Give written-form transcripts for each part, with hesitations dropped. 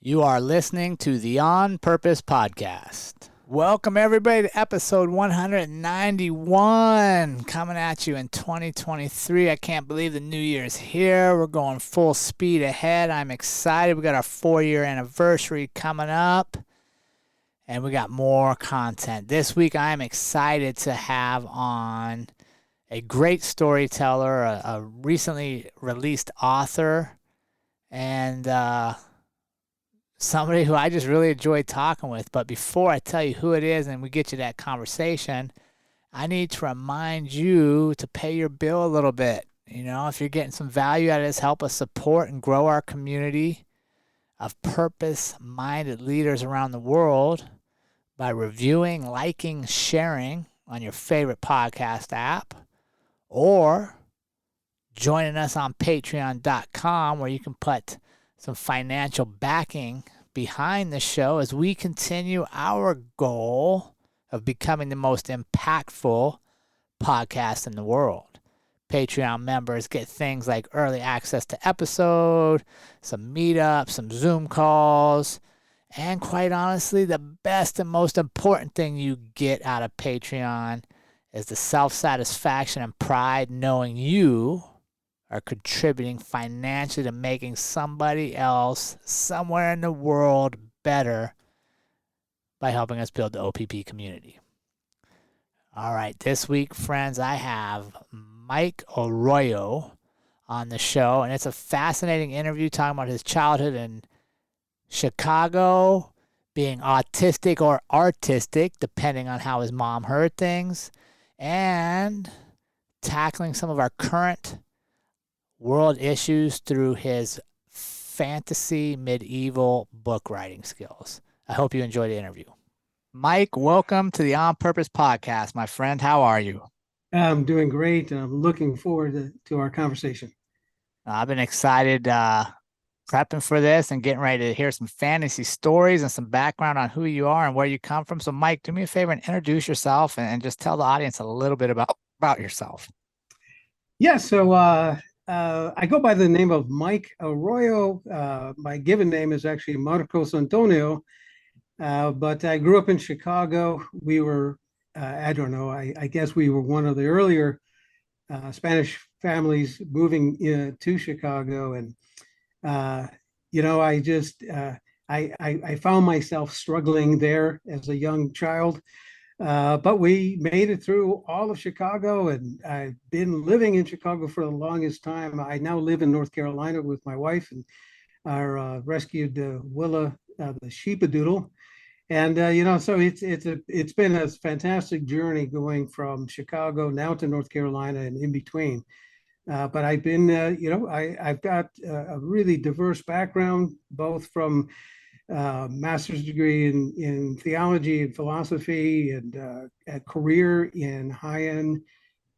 You are listening to the On Purpose Podcast. Welcome, everybody, to episode 191, coming at you in 2023. I can't believe the new year is here. We're going full speed ahead. I'm excited. We got our 4-year anniversary coming up, and we got more content. This week, I am excited to have on a great storyteller, a recently released author, and somebody who I just really enjoy talking with. But before I tell you who it is and we get you that conversation, I need to remind you to pay your bill a little bit. You know, if you're getting some value out of this, help us support and grow our community of purpose-minded leaders around the world by reviewing, liking, sharing on your favorite podcast app, or joining us on patreon.com, where you can put some financial backing behind the show as we continue our goal of becoming the most impactful podcast in the world. Patreon members get things like early access to episode, some meetups, some Zoom calls, and quite honestly, the best and most important thing you get out of Patreon is the self-satisfaction and pride knowing you are contributing financially to making somebody else somewhere in the world better by helping us build the OPP community. All right, this week, friends, I have Mike Arroyo on the show, and it's a fascinating interview talking about his childhood in Chicago, being autistic or artistic, depending on how his mom heard things, and tackling some of our current world issues through his fantasy medieval book writing skills. I hope you enjoy the interview. Mike, welcome to the On Purpose Podcast, my friend. How are you? I'm doing great. I'm looking forward to our conversation. I've been excited prepping for this and getting ready to hear some fantasy stories and some background on who you are and where you come from. So, Mike, do me a favor and introduce yourself and just tell the audience a little bit about yourself. Yeah, so I go by the name of Mike Arroyo. My given name is actually Marcos Antonio, but I grew up in Chicago. We were, I don't know, I guess we were one of the earlier Spanish families moving to Chicago. And, I found myself struggling there as a young child. But we made it through all of Chicago, and I've been living in Chicago for the longest time. I now live in North Carolina with my wife and our rescued Willa, the sheepadoodle. And so it's been a fantastic journey going from Chicago now to North Carolina and in between. But I've been, I've got a really diverse background, both from master's degree in theology and philosophy, and a career in high-end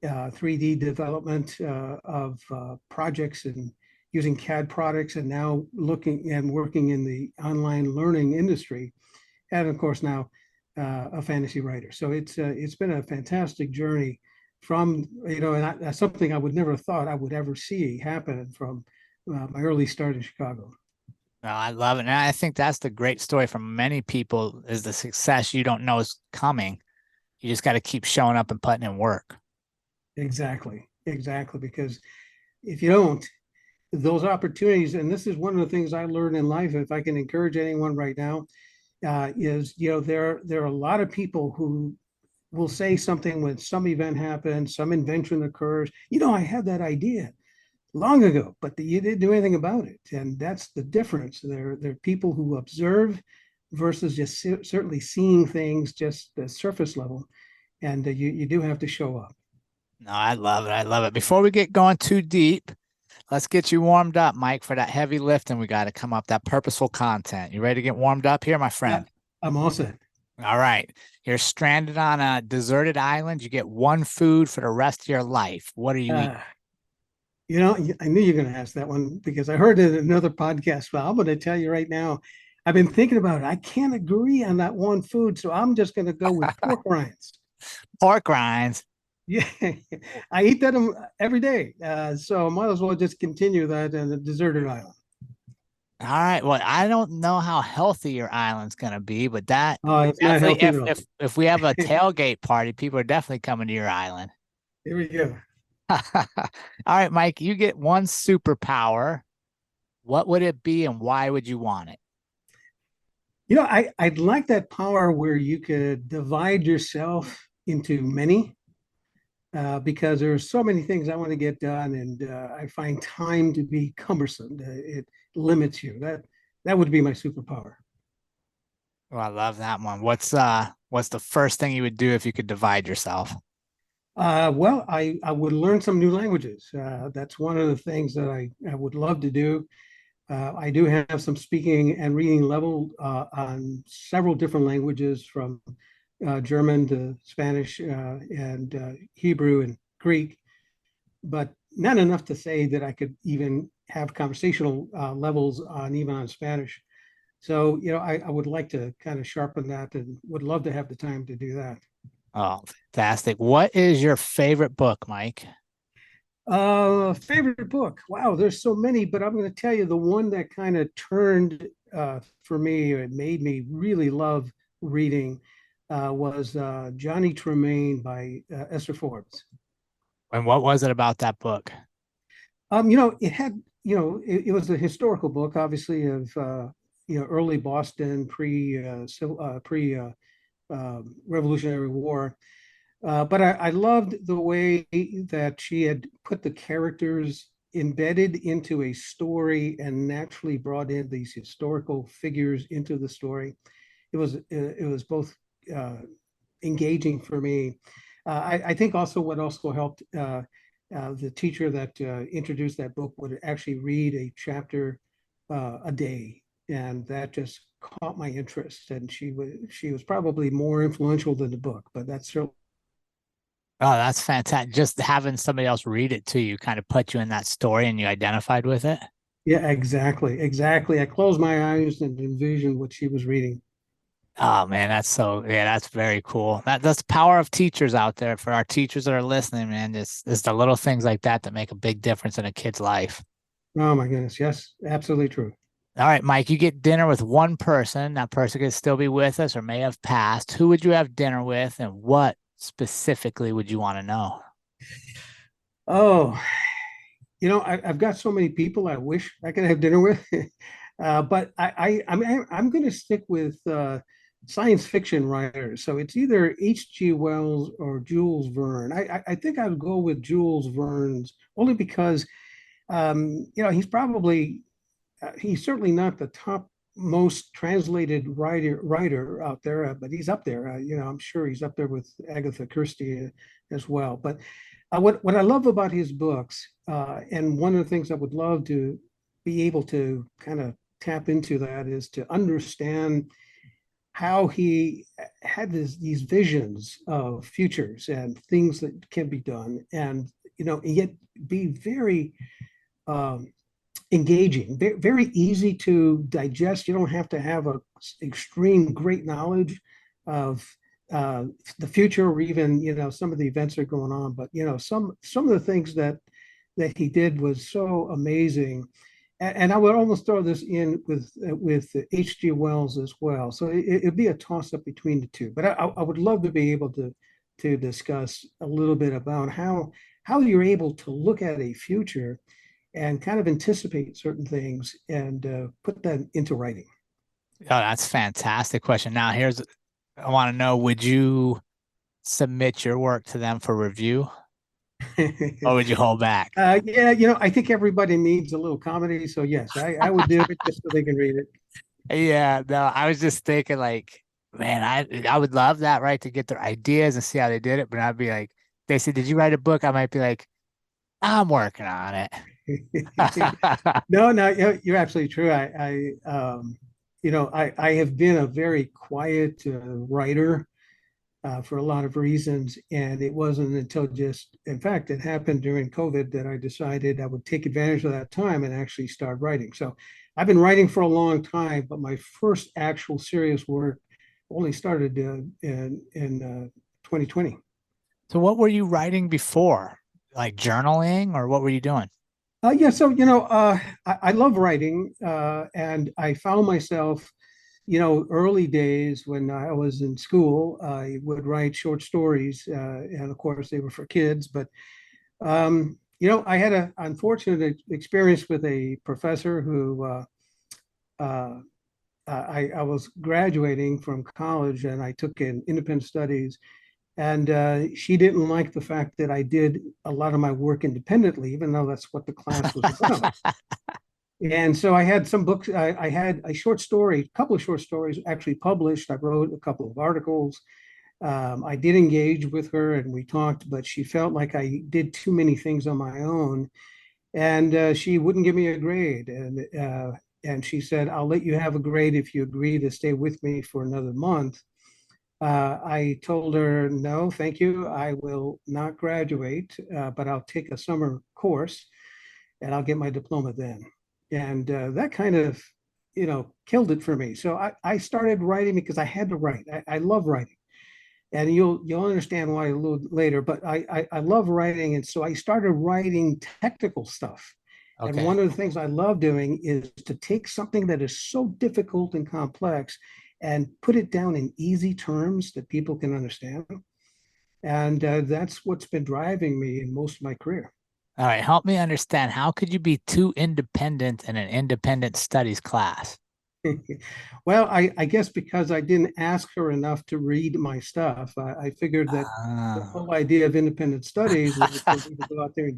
3D development of projects and using CAD products, and now looking and working in the online learning industry, and of course now a fantasy writer. So it's been a fantastic journey from, and that's something I would never have thought I would ever see happen from my early start in Chicago. No, I love it. And I think that's the great story for many people is the success you don't know is coming. You just got to keep showing up and putting in work. Exactly. Because if you don't, those opportunities, and this is one of the things I learned in life, if I can encourage anyone right now, is, there are a lot of people who will say something when some event happens, some invention occurs. I had that idea long ago, but you didn't do anything about it. And that's the difference. They're people who observe versus just certainly seeing things just the surface level. And you do have to show up. No, I love it. Before we get going too deep, let's get you warmed up, Mike, for that heavy lifting we got to come up, that purposeful content. You ready to get warmed up here, my friend? I'm all set. All right. You're stranded on a deserted island. You get one food for the rest of your life. What are you eating? I knew you were going to ask that one because I heard it in another podcast. But I'm going to tell you right now, I've been thinking about it. I can't agree on that one food, so I'm just going to go with pork rinds. Pork rinds. Yeah, I eat that every day. So I might as well just continue that in the deserted island. All right. Well, I don't know how healthy your island's gonna be, but that It's not definitely, healthy if at all. if we have a tailgate party, people are definitely coming to your island. Here we go. All right, Mike, you get one superpower. What would it be and why would you want it? I'd like that power where you could divide yourself into many, because there's so many things I want to get done, and I find time to be cumbersome. It limits you. That would be my superpower. Oh, I love that one. What's the first thing you would do if you could divide yourself? Well, I would learn some new languages. That's one of the things that I would love to do. I do have some speaking and reading level on several different languages, from German to Spanish and Hebrew and Greek, but not enough to say that I could even have conversational levels on even on Spanish. So, I would like to kind of sharpen that and would love to have the time to do that. Oh, fantastic. What is your favorite book, Mike? Favorite book. Wow, there's so many, but I'm going to tell you the one that kind of turned for me, or it made me really love reading, was Johnny Tremaine by Esther Forbes. And what was it about that book? It had, it was a historical book, obviously, of early Boston, pre Revolutionary War. But I loved the way that she had put the characters embedded into a story and naturally brought in these historical figures into the story. It was both uh, engaging for me. I think also what also helped, the teacher that introduced that book would actually read a chapter a day, and that just caught my interest. And she was probably more influential than the book, but that's certainly. Oh, that's fantastic. Just having somebody else read it to you kind of put you in that story and you identified with it. Yeah, exactly. Exactly. I closed my eyes and envisioned what she was reading. Oh man, yeah, that's very cool. That's the power of teachers out there. For our teachers that are listening, man, it's the little things like that that make a big difference in a kid's life. Oh my goodness. Yes, absolutely true. All right, Mike, you get dinner with one person. That person could still be with us or may have passed. Who would you have dinner with and what specifically would you want to know? Oh, I've got so many people I wish I could have dinner with. But I'm going to stick with science fiction writers. So it's either H.G. Wells or Jules Verne. I think I would go with Jules Verne's, only because he's certainly not the top most translated writer out there, but he's up there. I'm sure he's up there with Agatha Christie as well. But what I love about his books, and one of the things I would love to be able to kind of tap into, that is to understand how he had these visions of futures and things that can be done, and yet be very um, engaging, very easy to digest. You don't have to have a extreme great knowledge of uh, the future, or even some of the events that are going on. But some of the things that he did was so amazing. And I would almost throw this in with H.G. Wells as well. So it'd be a toss up between the two. But I would love to be able to discuss a little bit about how you're able to look at a future and kind of anticipate certain things and put that into writing. Oh, that's a fantastic question. Now, I want to know, would you submit your work to them for review or would you hold back? Yeah, I think everybody needs a little comedy. So, yes, I would do it just so they can read it. Yeah, no, I was just thinking like, man, I would love that, right? To get their ideas and see how they did it. But I'd be like, they said, did you write a book? I might be like, I'm working on it. No, no, you're absolutely true. I have been a very quiet writer for a lot of reasons. And it wasn't until in fact, it happened during COVID that I decided I would take advantage of that time and actually start writing. So I've been writing for a long time, but my first actual serious work only started in 2020. So what were you writing before? Like journaling or what were you doing? Yeah, so I love writing, and I found myself, early days when I was in school, I would write short stories, and of course they were for kids. But I had an unfortunate experience with a professor who uh, I was graduating from college, and I took in independent studies, and she didn't like the fact that I did a lot of my work independently, even though that's what the class was about. And so I had some books. I had a short story, a couple of short stories actually published. I wrote a couple of articles. I did engage with her and we talked, but she felt like I did too many things on my own, and she wouldn't give me a grade. And she said, "I'll let you have a grade if you agree to stay with me for another month." I told her, "No, thank you. I will not graduate, but I'll take a summer course and I'll get my diploma then." And that kind of, killed it for me. So I started writing because I had to write. I love writing, and you'll understand why a little later. But I love writing, and so I started writing technical stuff. And Okay. one of the things I love doing is to take something that is so difficult and complex and put it down in easy terms that people can understand. And that's what's been driving me in most of my career. All right. Help me understand. How could you be too independent in an independent studies class? Well, I guess because I didn't ask her enough to read my stuff, I figured that the Ah. whole idea of independent studies was for me to go out there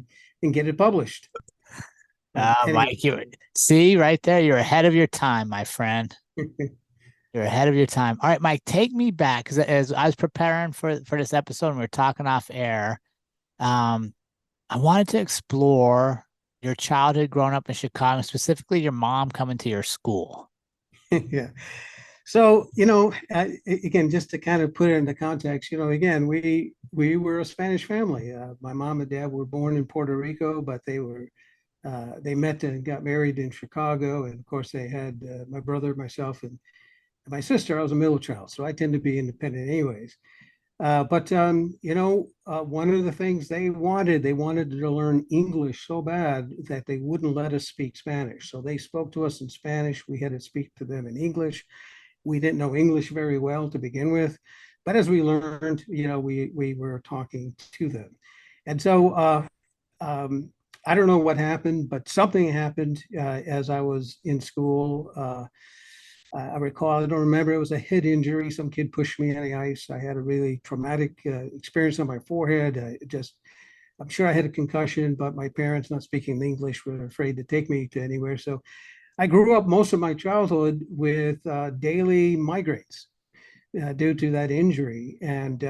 and get it published. But anyway, Mike, you see right there, you're ahead of your time, my friend. You're ahead of your time. All right, Mike, take me back because as I was preparing for this episode and we were talking off air, um, I wanted to explore your childhood growing up in Chicago, specifically your mom coming to your school. yeah. So, again, just to kind of put it into context, again, we were a Spanish family. My mom and dad were born in Puerto Rico, but they met and got married in Chicago, and of course, they had my brother, myself, and my sister. I was a middle child, so I tend to be independent, anyways. But one of the things they wanted to learn English so bad that they wouldn't let us speak Spanish. So they spoke to us in Spanish. We had to speak to them in English. We didn't know English very well to begin with, but as we learned, we were talking to them. And so I don't know what happened, but something happened as I was in school. I recall, I don't remember, it was a head injury. Some kid pushed me on the ice. I had a really traumatic experience on my forehead. I'm sure I had a concussion, but my parents, not speaking English, were afraid to take me to anywhere. So I grew up most of my childhood with daily migraines due to that injury. And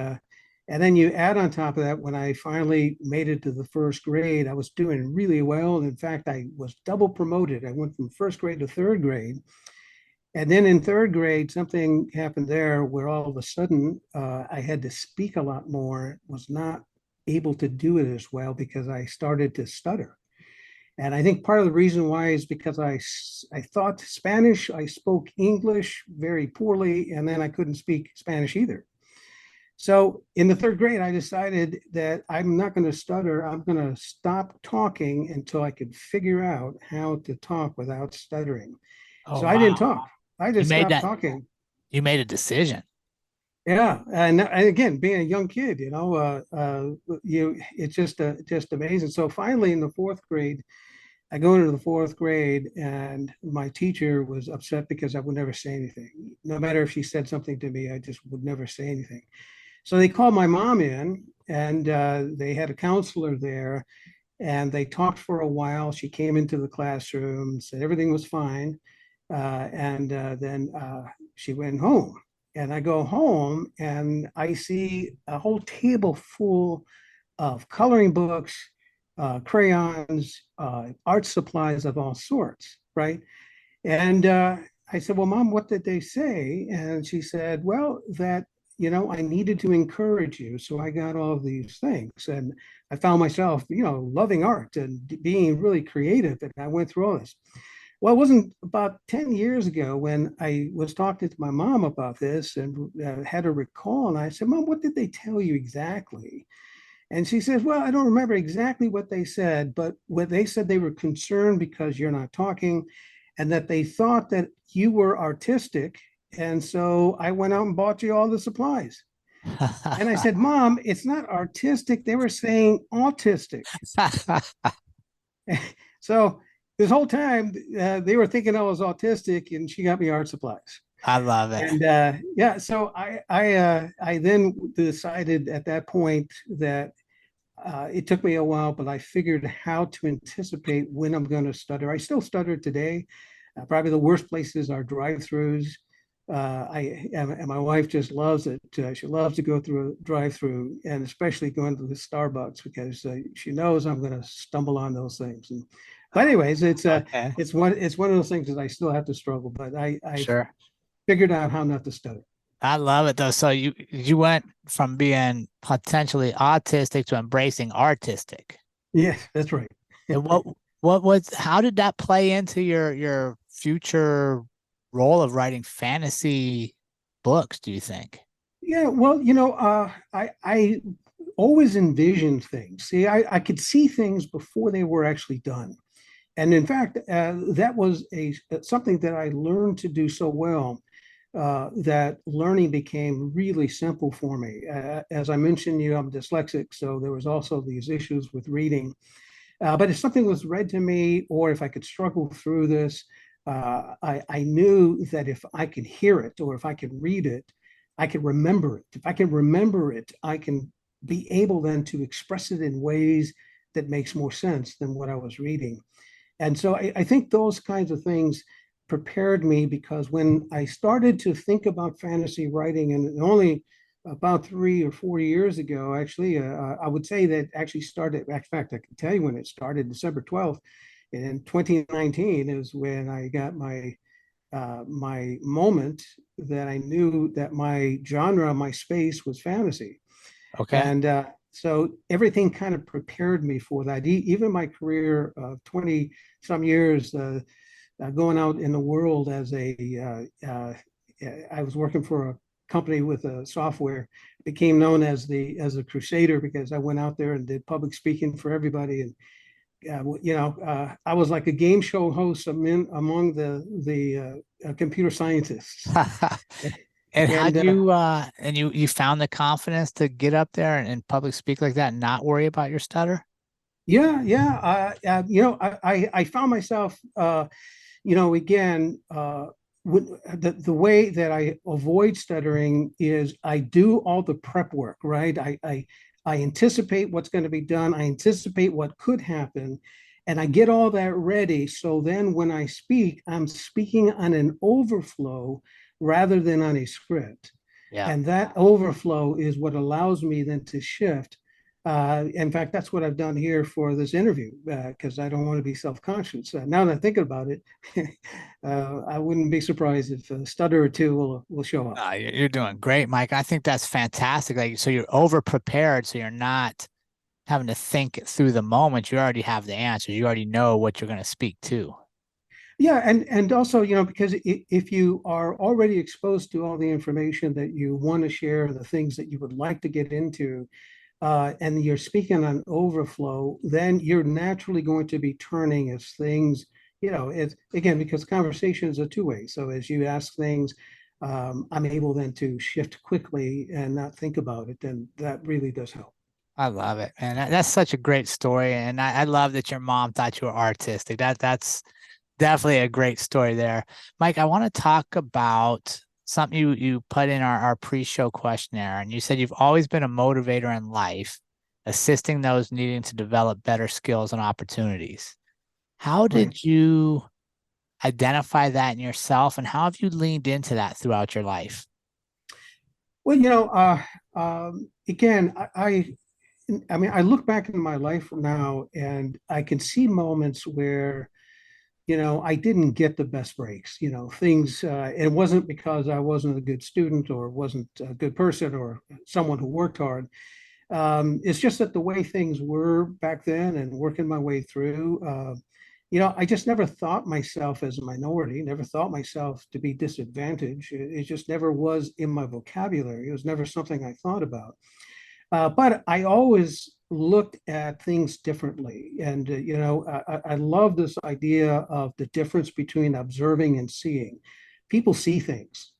then you add on top of that, when I finally made it to the first grade, I was doing really well. And in fact, I was double promoted. I went from first grade to third grade. And then in third grade, something happened there where all of a sudden I had to speak a lot more, was not able to do it as well because I started to stutter. And I think part of the reason why is because I thought Spanish, I spoke English very poorly, and then I couldn't speak Spanish either. So in the third grade, I decided that I'm not going to stutter. I'm going to stop talking until I could figure out how to talk without stuttering. Oh, So I didn't wow. talk. I You just made stopped that, talking. you made a decision. Yeah, and again, being a young kid, it's just amazing. So finally, in the fourth grade, I go into the fourth grade, and my teacher was upset because I would never say anything. No matter if she said something to me, I just would never say anything. So they called my mom in, and they had a counselor there, and they talked for a while. She came into the classroom, said everything was fine, and then she went home. And I go home, and I see a whole table full of coloring books, crayons, art supplies of all sorts, right? And I said, "Well, Mom, what did they say?" And she said, "Well, that, I needed to encourage you. So I got all of these things." And I found myself, loving art and being really creative. And I went through all this. Well, it wasn't about 10 years ago when I was talking to my mom about this and had her recall. And I said, "Mom, what did they tell you exactly?" And she says, well, I don't remember exactly what they said, but what they said, they were concerned because you're not talking and that they thought that you were artistic. And so I went out and bought you all the supplies. And I said, Mom, it's not artistic. They were saying autistic. So this whole time, they were thinking I was autistic, and she got me art supplies. I love it. And yeah, so I then decided at that point that it took me a while, but I figured how to anticipate when I'm going to stutter. I still stutter today. Probably the worst places are drive-throughs. And my wife just loves it. She loves to go through a drive-through, and especially going to the Starbucks because she knows I'm going to stumble on those things. And but anyways, Okay. it's one of those things that I still have to struggle, but I Sure. figured out how not to stutter. I love it though. So you went from being potentially autistic to embracing artistic. Yes, that's right. And what was how did that play into your future role of writing fantasy books, do you think? Yeah, well, I always envisioned things. See, I could see things before they were actually done. And in fact, that was a something that I learned to do so well that learning became really simple for me. As I mentioned, I'm dyslexic, so there was also these issues with reading. But if something was read to me, or if I could struggle through this, I knew that if I could hear it or if I could read it, I could remember it. If I can remember it, I can be able then to express it in ways that makes more sense than what I was reading. And so I think those kinds of things prepared me because when I started to think about fantasy writing, and only about 3 or 4 years ago, actually, I would say that actually started. In fact, I can tell you when it started, December 12th, in 2019 is when I got my moment that I knew that my genre, my space was fantasy. Okay. And so everything kind of prepared me for that. Even my career of 20 some years going out in the world as I was working for a company with a software, became known as a crusader because I went out there and did public speaking for everybody. And I was like a game show host among the computer scientists. And And how'd you and you found the confidence to get up there and public speak like that and not worry about your stutter? yeah, yeah, I found myself, again, the way that I avoid stuttering is I do all the prep work, right? I anticipate what's going to be done. I anticipate what could happen, and I get all that ready. So then when I speak, I'm speaking on an overflow rather than on a script. Yeah. And that overflow is what allows me then to shift. In fact, that's what I've done here for this interview because I don't want to be self-conscious. Now that I think about it, I wouldn't be surprised if a stutter or two will show up. You're doing great, Mike. I think that's fantastic. Like, so you're over prepared, so you're not having to think through the moment. You already have the answers. You already know what you're going to speak to. Yeah, and also, because if you are already exposed to all the information that you want to share, the things that you would like to get into, and you're speaking on overflow, then you're naturally going to be turning as things, it's again, because conversation is a two-way. So as you ask things, I'm able then to shift quickly and not think about it. And that really does help. I love it, man. That's such a great story, and I love that your mom thought you were artistic. That's definitely a great story there. Mike, I want to talk about something you put in our pre-show questionnaire, and you said you've always been a motivator in life, assisting those needing to develop better skills and opportunities. How Right. did you identify that in yourself, and how have you leaned into that throughout your life? Well, again, I mean, I look back in my life now and I can see moments where I didn't get the best breaks. Things, it wasn't because I wasn't a good student or wasn't a good person or someone who worked hard. It's just that the way things were back then and working my way through, I just never thought myself as a minority, never thought myself to be disadvantaged. It just never was in my vocabulary. It was never something I thought about. But I always looked at things differently. And, I love this idea of the difference between observing and seeing. People see things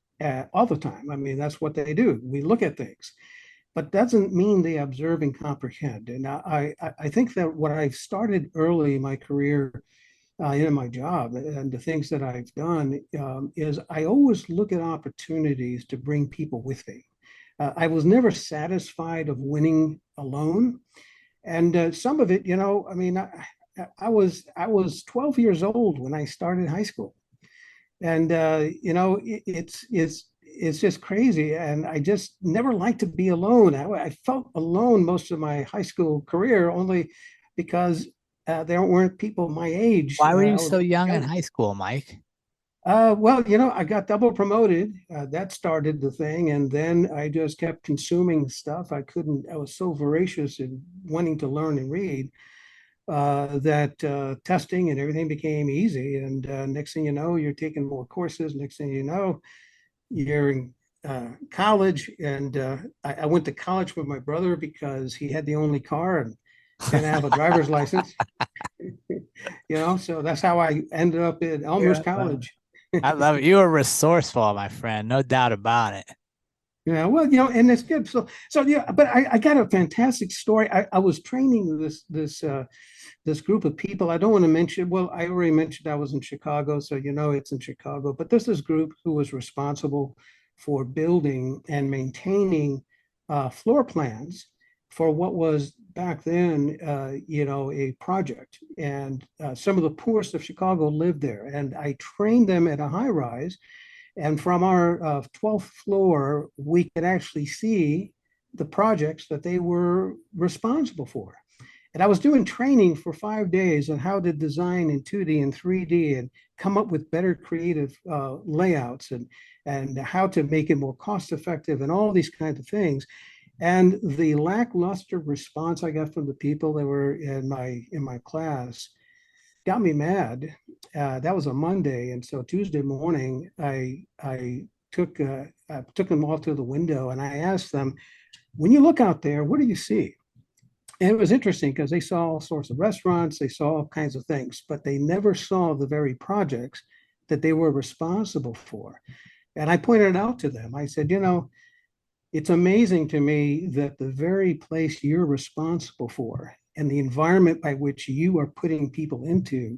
all the time. I mean, that's what they do. We look at things, but doesn't mean they observe and comprehend. And I think that what I've started early in my career, in my job and the things that I've done, is I always look at opportunities to bring people with me. I was never satisfied of winning alone. And some of it, I mean, I was 12 years old when I started high school, and it's just crazy. And I just never liked to be alone. I felt alone most of my high school career, only because there weren't people my age. Why were you I was so young in young. high school, Mike? Well, I got double promoted. That started the thing. And then I just kept consuming stuff. I was so voracious in wanting to learn and read, that testing and everything became easy. And next thing you know, you're taking more courses. Next thing you know, you're in college. And I went to college with my brother because he had the only car and didn't have a driver's license. So that's how I ended up at Yeah, Elmhurst College. I love it. You were resourceful, my friend. No doubt about it. Yeah, well, and it's good. So yeah, but I got a fantastic story. I was training this group of people. I don't want to mention. Well, I already mentioned I was in Chicago, so it's in Chicago. But this group who was responsible for building and maintaining floor plans for what was back then, a project. And some of the poorest of Chicago lived there. And I trained them at a high rise, and from our 12th floor, we could actually see the projects that they were responsible for. And I was doing training for 5 days on how to design in 2D and 3D and come up with better creative layouts, and how to make it more cost effective and all these kinds of things. And the lackluster response I got from the people that were in my class got me mad. That was a Monday, and so Tuesday morning, I took them all to the window, and I asked them, "When you look out there, what do you see?" And it was interesting because they saw all sorts of restaurants, they saw all kinds of things, but they never saw the very projects that they were responsible for. And I pointed it out to them. I said, it's amazing to me that the very place you're responsible for and the environment by which you are putting people into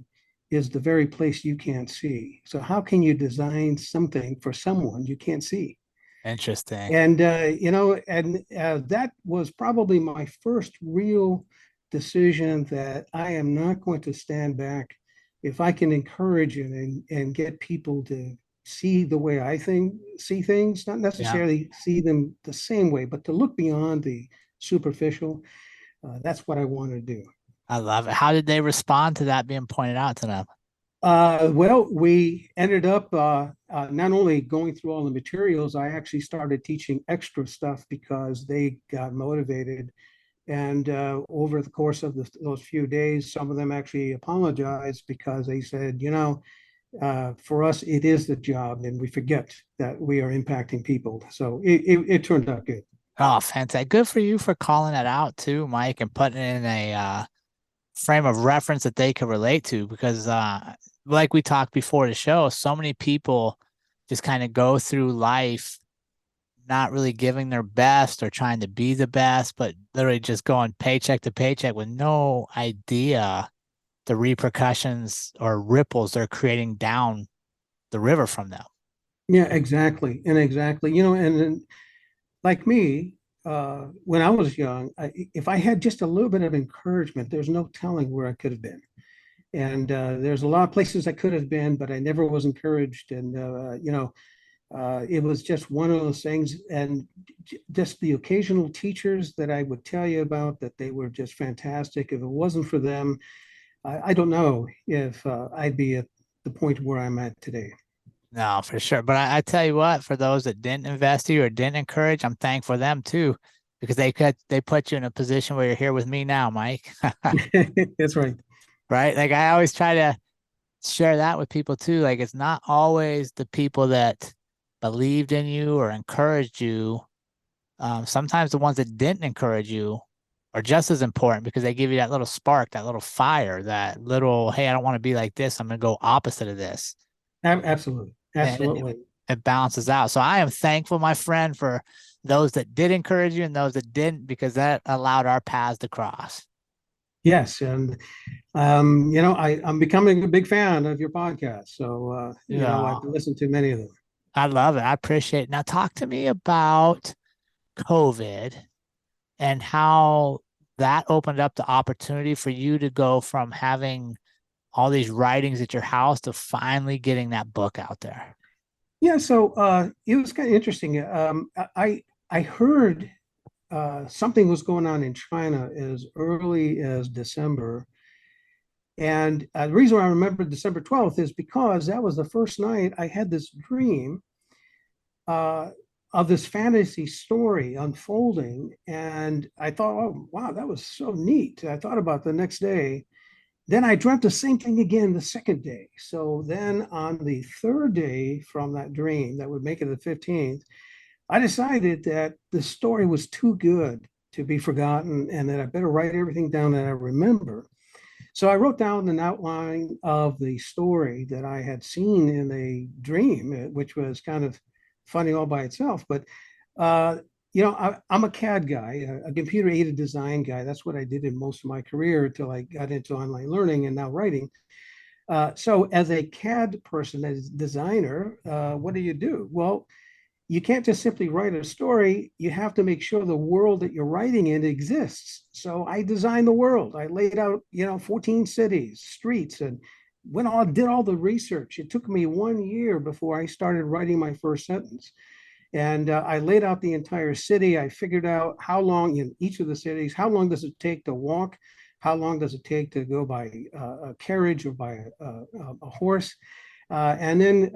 is the very place you can't see. So how can you design something for someone you can't see? Interesting. And that was probably my first real decision that I am not going to stand back if I can encourage and get people to see the way see things, not Yeah. necessarily see them the same way, but to look beyond the superficial. That's what I want to do. I love it. How did they respond to that being pointed out to them? Well, we ended up not only going through all the materials, I actually started teaching extra stuff because they got motivated. And over the course of those few days, some of them actually apologized because they said, for us, it is the job, and we forget that we are impacting people. So it turned out good. Oh, fantastic. Good for you for calling that out too, Mike, and putting it in a frame of reference that they could relate to because like we talked before the show, so many people just kind of go through life not really giving their best or trying to be the best, but literally just going paycheck to paycheck with no idea the repercussions or ripples they're creating down the river from them. Yeah, exactly. And exactly. And like me, when I was young, if I had just a little bit of encouragement, there's no telling where I could have been. And there's a lot of places I could have been, but I never was encouraged. And, it was just one of those things. And just the occasional teachers that I would tell you about, that they were just fantastic. If it wasn't for them, I don't know if I'd be at the point where I'm at today. No, for sure. But I tell you what, for those that didn't invest in you or didn't encourage, I'm thankful for them too, because they put you in a position where you're here with me now, Mike. That's right. Right? Like I always try to share that with people too. Like it's not always the people that believed in you or encouraged you. Sometimes the ones that didn't encourage you are just as important because they give you that little spark, that little fire, that little, hey, I don't want to be like this. I'm going to go opposite of this. Absolutely. And Absolutely. it balances out. So I am thankful, my friend, for those that did encourage you and those that didn't, because that allowed our paths to cross. Yes. And, I'm becoming a big fan of your podcast. So, Yeah, I've listened to many of them. I love it. I appreciate it. Now, talk to me about COVID and how that opened up the opportunity for you to go from having all these writings at your house to finally getting that book out there. Yeah. So, it was kind of interesting. I heard something was going on in China as early as December. And the reason why I remember December 12th is because that was the first night I had this dream uh, of this fantasy story unfolding. And I thought, oh, wow, that was so neat. I thought about the next day. Then I dreamt the same thing again the second day. So then on the third day from that dream, that would make it the 15th, I decided that the story was too good to be forgotten and that I better write everything down that I remember. So I wrote down an outline of the story that I had seen in a dream, which was kind of funny all by itself. But uh, I'm a CAD guy, a computer aided design guy. That's what I did in most of my career until I got into online learning and now writing. So as a CAD person, as a designer, what do? Well, you can't just simply write a story. You have to make sure the world that you're writing in exists. So I designed the world. I laid out, 14 cities, streets, and did all the research. It took me 1 year before I started writing my first sentence. And I laid out the entire city. I figured out how long in each of the cities, how long does it take to walk? How long does it take to go by a carriage or by a horse? And then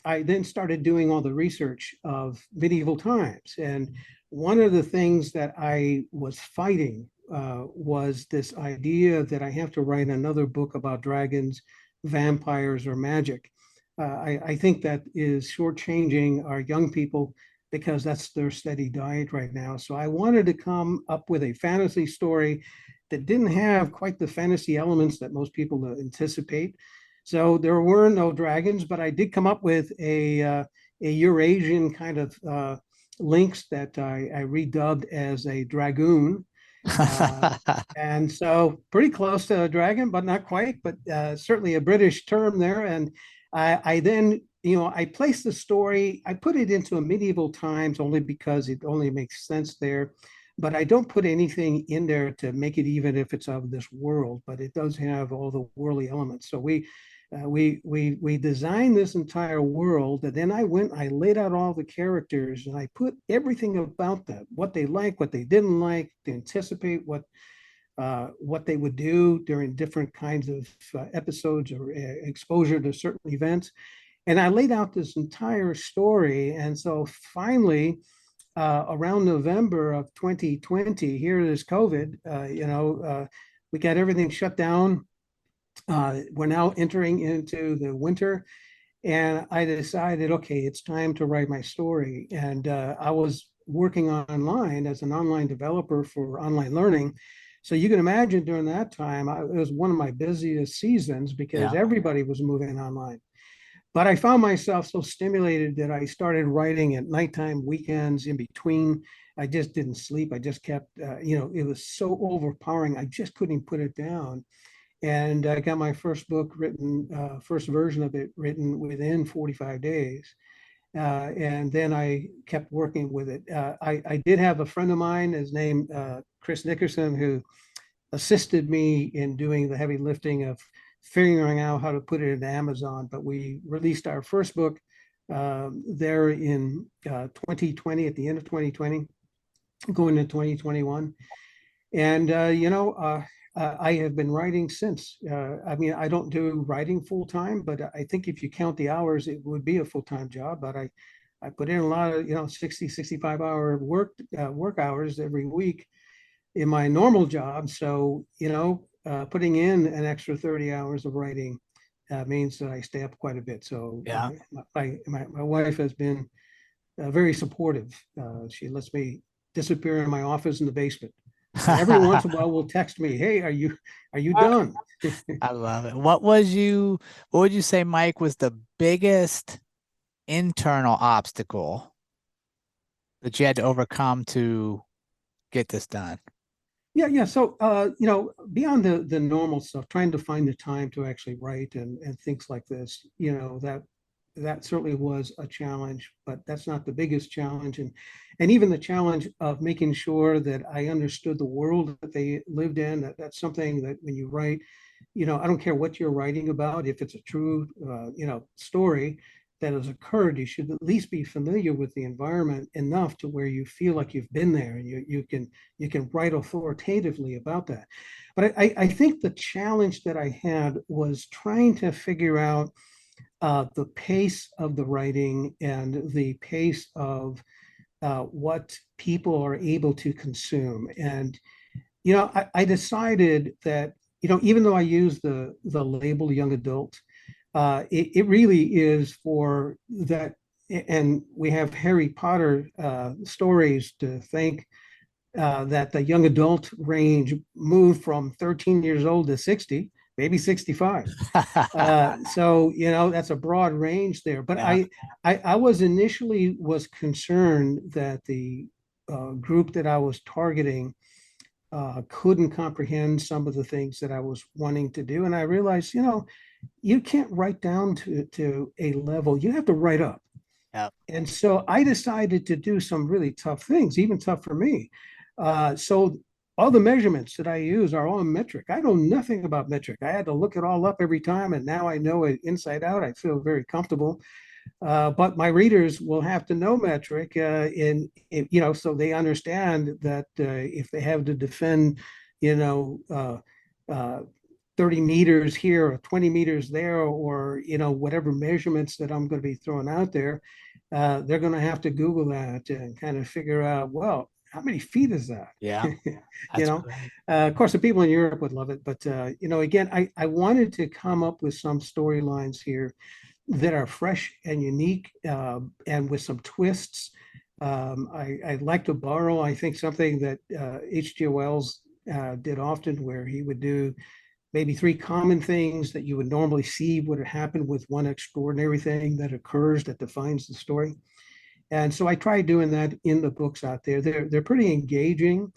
I then started doing all the research of medieval times. And one of the things that I was fighting was this idea that I have to write another book about dragons, vampires, or magic. I think that is shortchanging our young people because that's their steady diet right now. So I wanted to come up with a fantasy story that didn't have quite the fantasy elements that most people anticipate. So there were no dragons, but I did come up with a Eurasian kind of lynx that I redubbed as a dragoon. Uh, and so pretty close to a dragon, but not quite, but certainly a British term there. And I then, I placed the story, I put it into a medieval times only because it only makes sense there. But I don't put anything in there to make it even if it's of this world, but it does have all the worldly elements. So we designed this entire world, and then I laid out all the characters, and I put everything about them, what they like, what they didn't like, to anticipate what they would do during different kinds of episodes or exposure to certain events. And I laid out this entire story, and so finally. Around November of 2020, here is COVID. We got everything shut down. We're now entering into the winter, and I decided, okay, it's time to write my story. And I was working online as an online developer for online learning. So you can imagine during that time, it was one of my busiest seasons because Yeah. everybody was moving online. But I found myself so stimulated that I started writing at nighttime, weekends, in between. I just didn't sleep. I just kept, it was so overpowering. I just couldn't put it down. And I got my first book written, first version of it written within 45 days. And then I kept working with it. I did have a friend of mine, his name Chris Nickerson, who assisted me in doing the heavy lifting of figuring out how to put it into Amazon. But we released our first book there in 2020, at the end of 2020, going into 2021. And, I have been writing since. I mean, I don't do writing full time, but I think if you count the hours, it would be a full time job. But I put in a lot of, 60, 65-hour work hours every week in my normal job. So, putting in an extra 30 hours of writing means that I stay up quite a bit. So Yeah. my wife has been very supportive. She lets me disappear in my office in the basement. and every once in a while will text me, "Hey, are you done?" I love it. What would you say, Mike, was the biggest internal obstacle that you had to overcome to get this done? Yeah, yeah. So, beyond the normal stuff, trying to find the time to actually write and things like this, that certainly was a challenge, but that's not the biggest challenge. And even the challenge of making sure that I understood the world that they lived in, that's something that when you write, I don't care what you're writing about, if it's a true, story that has occurred, you should at least be familiar with the environment enough to where you feel like you've been there and you can write authoritatively about that. But I think the challenge that I had was trying to figure out the pace of the writing and the pace of what people are able to consume. And I decided that even though I use the label young adult, it really is for that. And we have Harry Potter stories to thank, that the young adult range moved from 13 years old to 60, maybe 65. So that's a broad range there. But Yeah. I was initially was concerned that the group that I was targeting couldn't comprehend some of the things that I was wanting to do. And I realized, you can't write down to a level, you have to write up. Yeah. And so I decided to do some really tough things, even tough for me. So all the measurements that I use are all metric. I know nothing about metric. I had to look it all up every time, and now I know it inside out. I feel very comfortable. But my readers will have to know metric, so they understand that if they have to defend, you know, uh, uh, 30 meters here or 20 meters there, or whatever measurements that I'm going to be throwing out there, they're going to have to Google that and kind of figure out, well, how many feet is that? Yeah. you That's know, great. of course, the people in Europe would love it, but again, I wanted to come up with some storylines here that are fresh and unique, and with some twists. I'd like to borrow, I think, something that H.G. Wells did often, where he would do maybe three common things that you would normally see would happen with one extraordinary thing that occurs that defines the story. And so I tried doing that in the books out there. They're pretty engaging.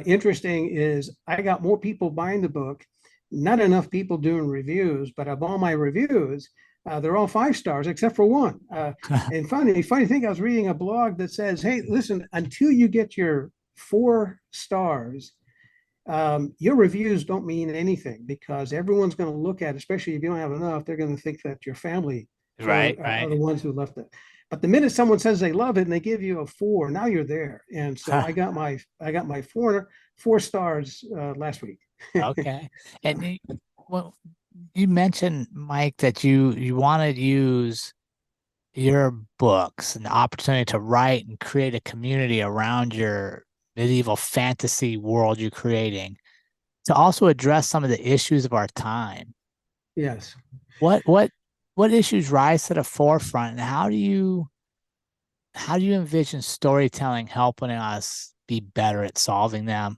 Interesting is I got more people buying the book, not enough people doing reviews, but of all my reviews, they're all 5 stars except for one. And funny thing, I was reading a blog that says, "Hey, listen, until you get your 4 stars, your reviews don't mean anything because everyone's going to look at, especially if you don't have enough, they're going to think that your family Right, are the right. ones who left it. But the minute someone says they love it and they give you a 4, now you're there. And so I got my 4 stars last week. Okay. And well, you mentioned, Mike, that you want to use your books and the opportunity to write and create a community around your medieval fantasy world you're creating to also address some of the issues of our time. Yes. What what what issues rise to the forefront, and how do you envision storytelling helping us be better at solving them?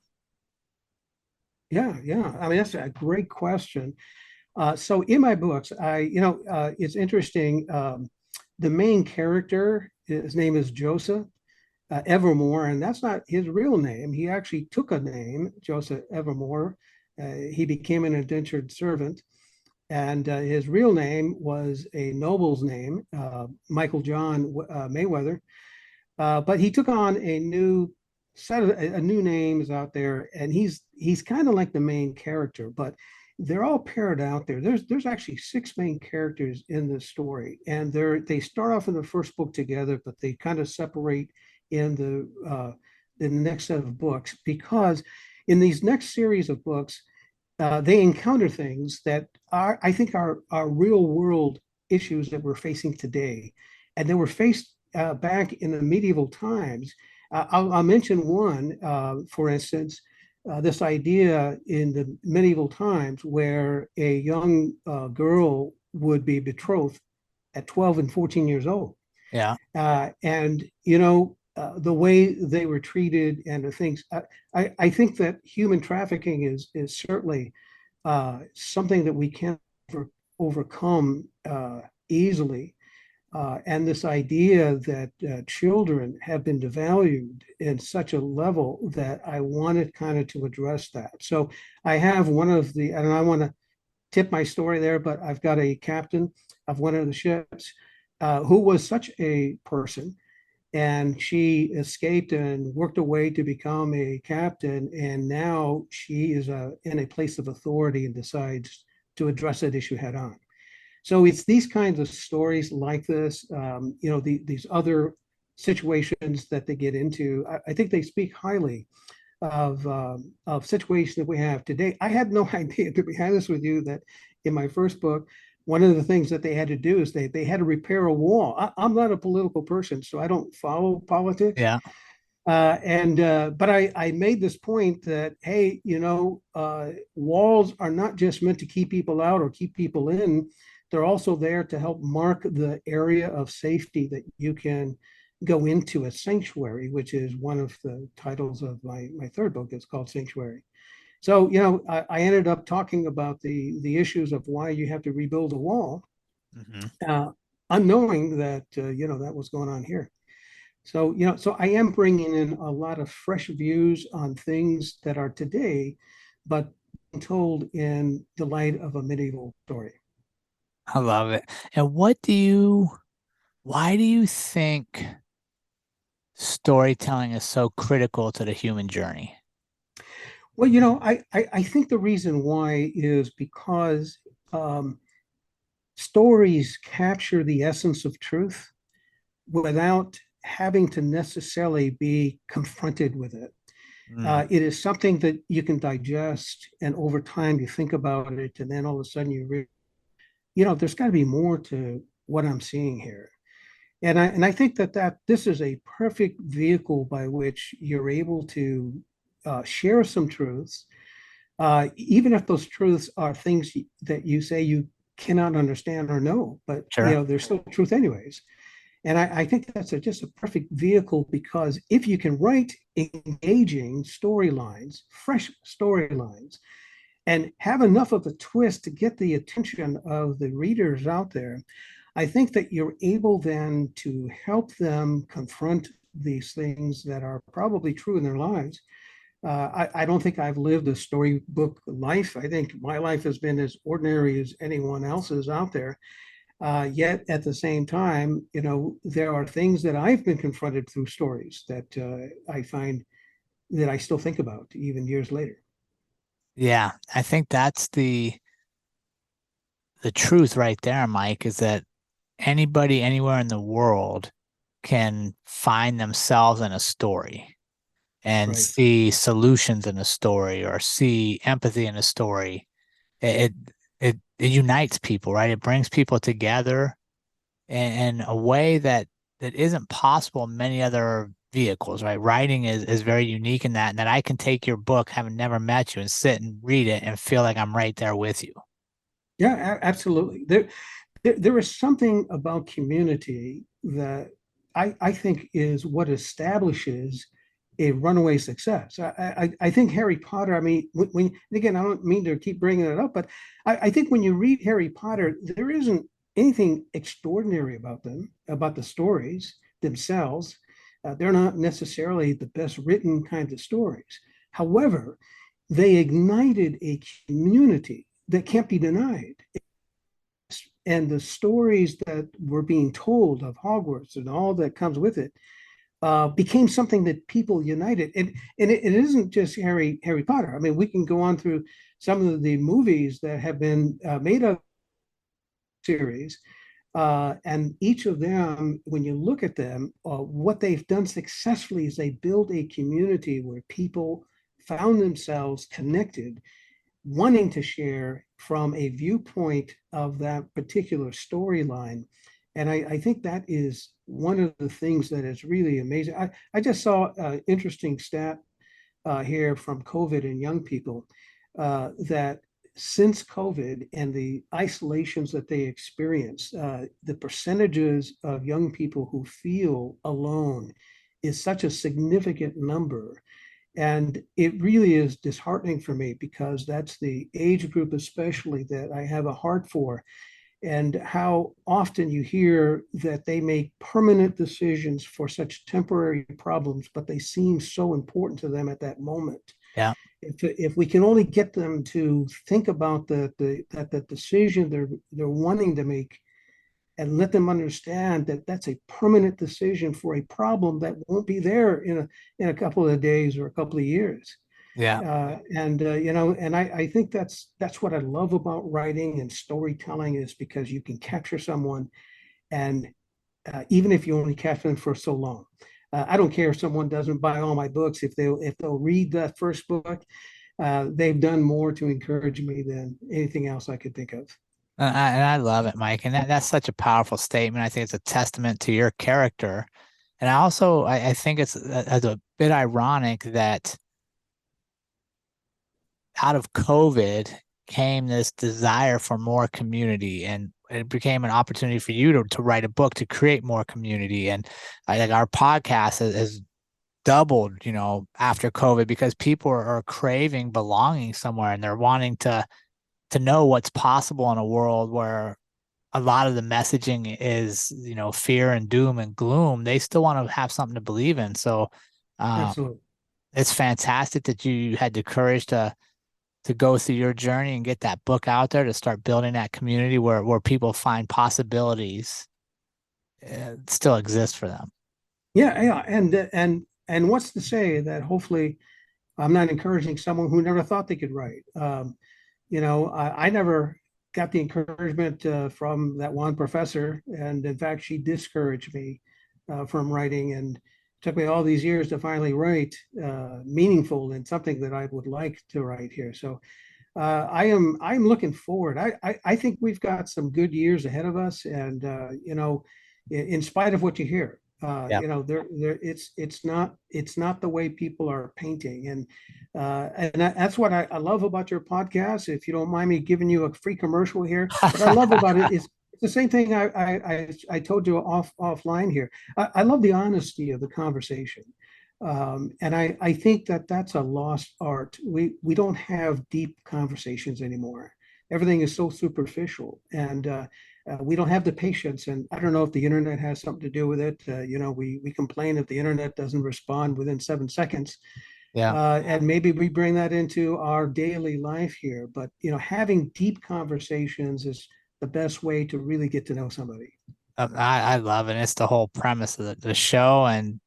Yeah, yeah. I mean, that's a great question. So in my books, it's interesting. The main character, his name is Joseph Evermore, and that's not his real name. He actually took a name, Joseph Evermore. He became an indentured servant, and his real name was a noble's name, Michael John Mayweather. But he took on a new set of a new names out there, and he's kind of like the main character, but they're all paired out there. There's actually 6 main characters in this story, and they start off in the first book together, but they kind of separate in the next set of books because in these next series of books, they encounter things that I think, are real world issues that we're facing today, and they were faced back in the medieval times. I'll mention one, for instance, this idea in the medieval times where a young girl would be betrothed at 12 and 14 years old. Yeah. And, the way they were treated and the things. I think that human trafficking is certainly something that we can't overcome easily. And this idea that children have been devalued in such a level that I wanted kind of to address that. So I have one of the, and I want to tip my story there, but I've got a captain of one of the ships who was such a person, and she escaped and worked her way to become a captain, and now she is in a place of authority and decides to address that issue head on. So it's these kinds of stories like this, these other situations that they get into. I think they speak highly of situations that we have today. I had no idea, to be honest with you, that in my first book, one of the things that they had to do is they had to repair a wall. I'm not a political person, so I don't follow politics. Yeah. But I made this point that, hey, walls are not just meant to keep people out or keep people in. They're also there to help mark the area of safety that you can go into a sanctuary, which is one of the titles of my third book. It's called Sanctuary. So, I ended up talking about the issues of why you have to rebuild a wall, Hmm. uh, unknowing that, that was going on here. So, so I am bringing in a lot of fresh views on things that are today, but told in the light of a medieval story. I love it. And why do you think storytelling is so critical to the human journey? Well, I think the reason why is because um, stories capture the essence of truth without having to necessarily be confronted with it. Mm, It is something that you can digest, and over time you think about it, and then all of a sudden there's got to be more to what I'm seeing here. And I think that this is a perfect vehicle by which you're able to share some truths, even if those truths are things that you say you cannot understand or know, but sure. they're still truth anyways. And I think that's just a perfect vehicle, because if you can write engaging storylines, fresh storylines, and have enough of a twist to get the attention of the readers out there, I think that you're able then to help them confront these things that are probably true in their lives. I don't think I've lived a storybook life. I think my life has been as ordinary as anyone else's out there. Yet at the same time, there are things that I've been confronted through stories that I find that I still think about even years later. Yeah, I think that's the truth right there, Mike, is that anybody anywhere in the world can find themselves in a story and Right. see solutions in a story or see empathy in a story. It it unites people, right? It brings people together in a way that isn't possible in many other vehicles, right? Writing is very unique in that, and that I can take your book, having never met you, and sit and read it and feel like I'm right there with you. Yeah, absolutely. There is something about community that I think is what establishes a runaway success. I think Harry Potter, I mean, again, I don't mean to keep bringing it up, but I think when you read Harry Potter, there isn't anything extraordinary about them, about the stories themselves. They're not necessarily the best written kinds of stories. However, they ignited a community that can't be denied, and the stories that were being told of Hogwarts and all that comes with it became something that people united. And it isn't just Harry Potter. I mean, we can go on through some of the movies that have been made of series. And each of them, when you look at them, what they've done successfully is they build a community where people found themselves connected, wanting to share from a viewpoint of that particular storyline. And I think that is one of the things that is really amazing. I just saw an interesting stat here from COVID and young people, that since COVID and the isolations that they experience, the percentages of young people who feel alone is such a significant number. And it really is disheartening for me because that's the age group, especially, that I have a heart for. And how often you hear that they make permanent decisions for such temporary problems, but they seem so important to them at that moment. Yeah. If we can only get them to think about the decision they're wanting to make, and let them understand that that's a permanent decision for a problem that won't be there in a couple of days or a couple of years. Yeah. And I think that's what I love about writing and storytelling, is because you can capture someone, and even if you only capture them for so long. I don't care if someone doesn't buy all my books. If they'll read that first book, they've done more to encourage me than anything else I could think of. And I love it, Mike. And that's such a powerful statement. I think it's a testament to your character. And I think it's a bit ironic that out of COVID came this desire for more community, and it became an opportunity for you to write a book to create more community. And I think our podcast has doubled, after COVID, because people are craving belonging somewhere, and they're wanting to know what's possible in a world where a lot of the messaging is, fear and doom and gloom. They still want to have something to believe in. So um, Absolutely. it's fantastic that you had the courage to go through your journey and get that book out there, to start building that community where people find possibilities still exist for them. Yeah, yeah, and what's to say that hopefully I'm not encouraging someone who never thought they could write. I never got the encouragement from that one professor, and in fact, she discouraged me from writing, and it took me all these years to finally write meaningful and something that I would like to write here. So I'm looking forward. I think we've got some good years ahead of us, and in spite of what you hear, Yeah. there it's not the way people are painting, and that's what I love about your podcast. If you don't mind me giving you a free commercial here, what I love about it is the same thing I told you offline here. I love the honesty of the conversation. And I think that that's a lost art. We don't have deep conversations anymore. Everything is so superficial, and we don't have the patience. And I don't know if the internet has something to do with it. We complain if the internet doesn't respond within 7 seconds, Yeah. and maybe we bring that into our daily life here. But having deep conversations is the best way to really get to know somebody. I love it. It's the whole premise of the show, and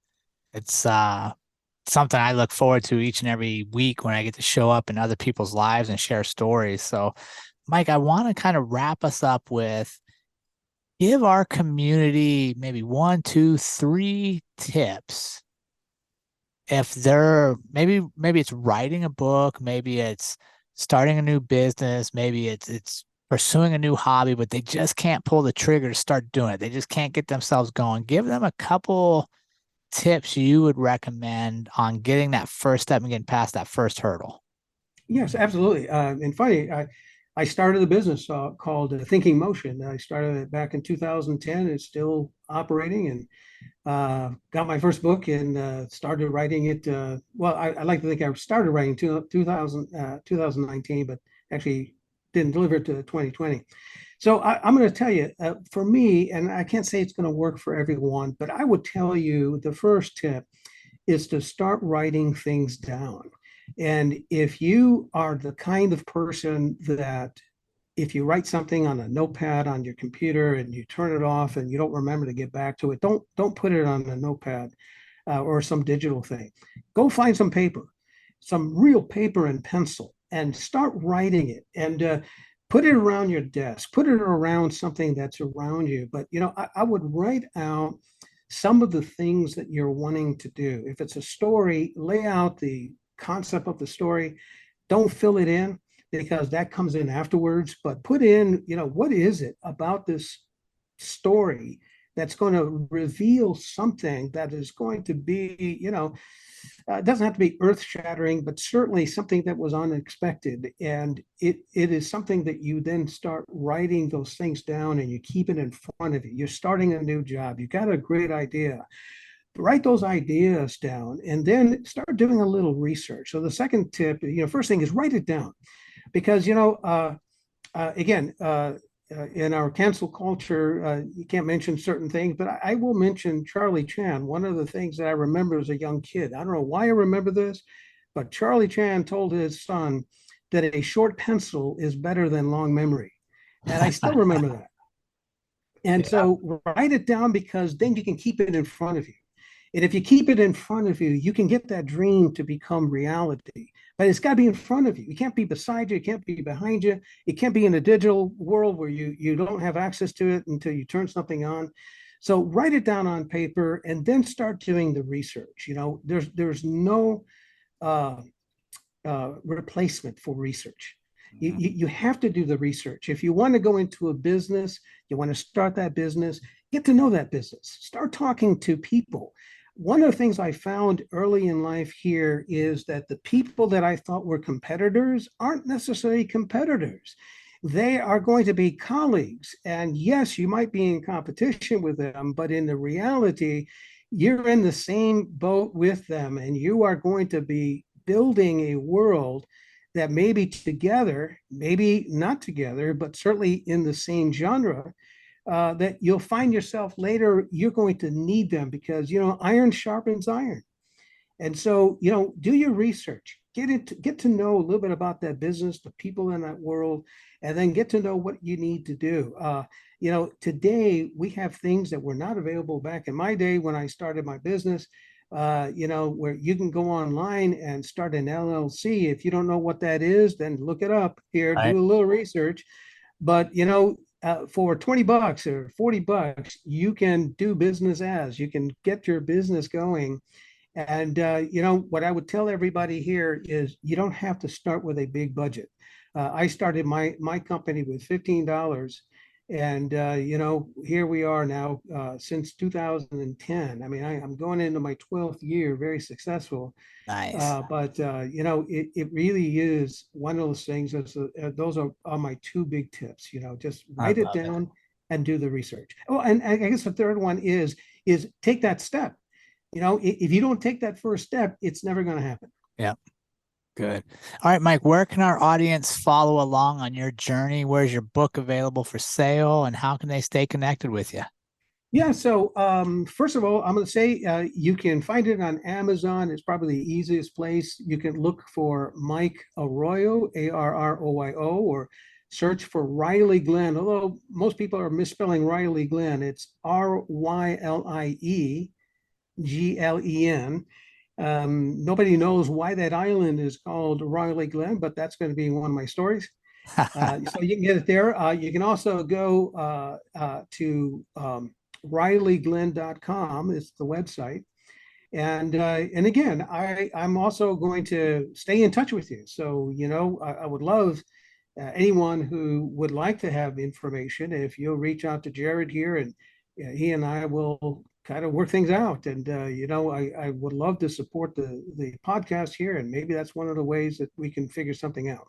it's something I look forward to each and every week when I get to show up in other people's lives and share stories. So, Mike, I want to kind of wrap us up with, give our community maybe one, two, three tips. If they're maybe it's writing a book, maybe it's starting a new business, maybe it's pursuing a new hobby, but they just can't pull the trigger to start doing it. They just can't get themselves going. Give them a couple tips you would recommend on getting that first step and getting past that first hurdle. Yes, absolutely. And funny, I started a business called Thinking Motion. I started it back in 2010. It's still operating, and got my first book and started writing it. Well, I like to think I started writing 2019, but actually didn't deliver it to 2020. So I'm going to tell you, for me, and I can't say it's going to work for everyone, but I would tell you the first tip is to start writing things down. And if you are the kind of person that, if you write something on a notepad on your computer and you turn it off and you don't remember to get back to it, don't put it on a notepad or some digital thing. Go find some paper, some real paper and pencil, and start writing it. And put it around your desk, put it around something that's around you. But I would write out some of the things that you're wanting to do. If it's a story, lay out the concept of the story. Don't fill it in, because that comes in afterwards, but put in, what is it about this story that's going to reveal something that is going to be, it doesn't have to be earth shattering, but certainly something that was unexpected. And it is something that you then start writing those things down, and you keep it in front of you. You're starting a new job. You got a great idea. write those ideas down and then start doing a little research. So the second tip, first thing is write it down because, again, in our cancel culture, you can't mention certain things, but I will mention Charlie Chan. One of the things that I remember as a young kid, I don't know why I remember this, but Charlie Chan told his son that a short pencil is better than long memory. And I still remember that. And Yeah. so write it down because then you can keep it in front of you. And if you keep it in front of you, you can get that dream to become reality. But it's got to be in front of you. It can't be beside you. It can't be behind you. It can't be in a digital world where you don't have access to it until you turn something on. So write it down on paper and then start doing the research. There's no uh, replacement for research. You have to do the research. If you want to go into a business, you want to start that business, get to know that business. Start talking to people. One of the things I found early in life here is that the people that I thought were competitors aren't necessarily competitors. They are going to be colleagues. And yes, you might be in competition with them, but in the reality, you're in the same boat with them and you are going to be building a world that maybe together, maybe not together, but certainly in the same genre, that you'll find yourself later, you're going to need them because, iron sharpens iron. And so, do your research, get to know a little bit about that business, the people in that world, and then get to know what you need to do. Today we have things that were not available back in my day when I started my business. Where you can go online and start an LLC. If you don't know what that is, then look it up here, Right. do a little research. But for $20 or $40, you can do business as you can get your business going. And what I would tell everybody here is you don't have to start with a big budget. I started my company with $15, and here we are now since 2010. I mean, I'm going into my 12th year, very successful. Nice. But it really is one of those things. Those are my two big tips. Just I write it love it. down and do the research. Oh, and I guess the third one is take that step. If you don't take that first step, it's never going to happen. Yeah. Good. All right, Mike, where can our audience follow along on your journey? Where's your book available for sale and how can they stay connected with you? Yeah, so first of all, I'm going to say you can find it on Amazon. It's probably the easiest place. You can look for Mike Arroyo, Arroyo, or search for Riley Glenn. Although most people are misspelling Riley Glenn, it's Rylieglen. Nobody knows why that island is called Riley Glen, but that's going to be one of my stories. So you can get it there. You can also go to RileyGlenn.com is the website. And again, I'm also going to stay in touch with you. So, I would love anyone who would like to have information. If you'll reach out to Jared here and he and I will kind of work things out. And, I would love to support the podcast here. And maybe that's one of the ways that we can figure something out.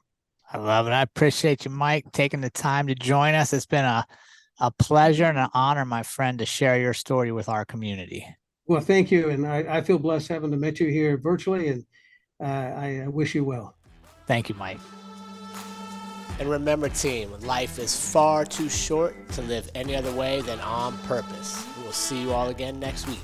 I love it. I appreciate you, Mike, taking the time to join us. It's been a pleasure and an honor, my friend, to share your story with our community. Well, thank you. And I feel blessed having to meet you here virtually. And I wish you well. Thank you, Mike. And remember, team, life is far too short to live any other way than on purpose. We will see you all again next week.